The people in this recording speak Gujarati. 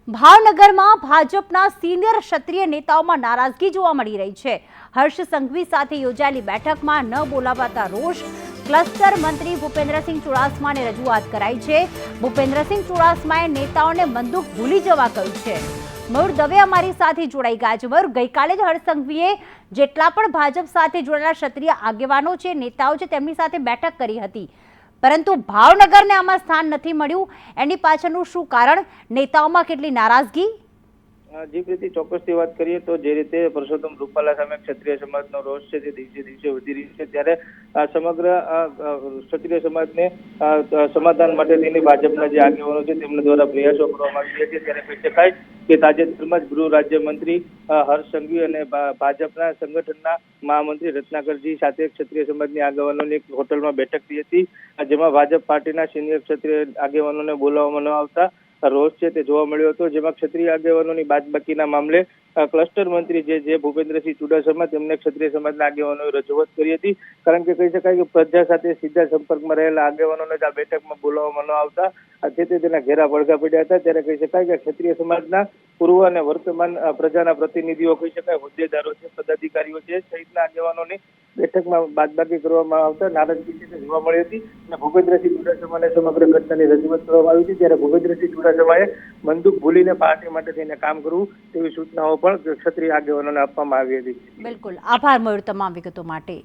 ભાવનગરમાં ભાજપના સિનિયર ક્ષત્રિય નેતાઓમાં નારાજગી જોવા મળી રહી છે। હર્ષ સંઘવી સાથે યોજાયેલી બેઠકમાં ન બોલાવાતા રોષ ક્લસ્ટર મંત્રી ભૂપેન્દ્રસિંહ ચુડાસમાને રજૂઆત કરાઈ છે। ભૂપેન્દ્રસિંહ ચુડાસમાએ નેતાઓને બંદૂક ભૂલી જવા કહ્યું છે। મયુર દવે અમારી સાથે જોડાઈ ગયા છે। મયુર, ગઈકાલે જ હર્ષ સંઘવીએ જેટલા પણ ભાજપ સાથે જોડાયેલા ક્ષત્રિય આગેવાનો છે, નેતાઓ છે, તેમની સાથે બેઠક કરી હતી, પરંતુ ભાવનગરને આમાં સ્થાન નથી મળ્યું। એની પાછળનું શું કારણ? નેતાઓમાં કેટલી નારાજગી? જી પ્રીતિ, ચોક્કસથી વાત કરીએ તો જે રીતે પરસોત્તમ રૂપાલા સામે ક્ષત્રિય સમાજનો રોષ છે તે દિવસે દિવસે વધી રહ્યો છે, ત્યારે સમગ્ર ક્ષત્રિય સમાજને સમાધાન માટે તેની ભાજપના જે આગેવાનો છે તેમના દ્વારા પ્રયાસો કરવામાં આવી રહ્યા છે। ત્યારે કહી શકાય કે તાજેતરમાં જ ગૃહ રાજ્યમંત્રી હર્ષ સંઘવી અને ભાજપના સંગઠનના મહામંત્રી રત્નાકરજી સાથે ક્ષત્રિય સમાજની આગેવાનોની એક હોટલમાં બેઠક થઈ હતી, જેમાં ભાજપ પાર્ટીના સિનિયર ક્ષત્રિય આગેવાનોને બોલાવવામાં ન આવતા રોષ છે તે જોવા મળ્યો હતો। જેમાં ક્ષત્રિય આગેવાનોની બાદબાકીના મામલે ક્લસ્ટર મંત્રી જે ભૂપેન્દ્રસિંહ ચુડાસમા તેમને ક્ષત્રિય સમાજના આગેવાનોએ રજૂઆત કરી હતી, કારણ કે કહી શકાય કે પ્રજા સાથે સીધા સંપર્કમાં રહેલા આગેવાનોને આ બેઠકમાં બોલાવવામાં ન આવતા તેના ઘેરા પડઘા પડ્યા હતા। ત્યારે કહી શકાય કે ક્ષત્રિય સમાજના પૂર્વ અને વર્તમાન પ્રજાના પ્રતિનિધિઓ કહી શકાય, હોદ્દેદારો છે, પદાધિકારીઓ છે સહિતના આગેવાનોની બેઠકમાં બાદબાકી કરવામાં આવતા નારાજગી છે તે જોવા મળી હતી અને ભૂપેન્દ્રસિંહ ચુડાસમાને સમગ્ર ઘટનાની રજૂઆત કરવામાં આવી હતી। ત્યારે ભૂપેન્દ્રસિંહ ચુડાસમાએ બંદૂક ભૂલીને પાર્ટી માટે થઈને કામ કરવું તેવી સૂચનાઓ પણ ક્ષત્રિય આગેવાનોને આપવામાં આવી હતી। બિલકુલ, આભાર મયુર તમામ વિગતો માટે।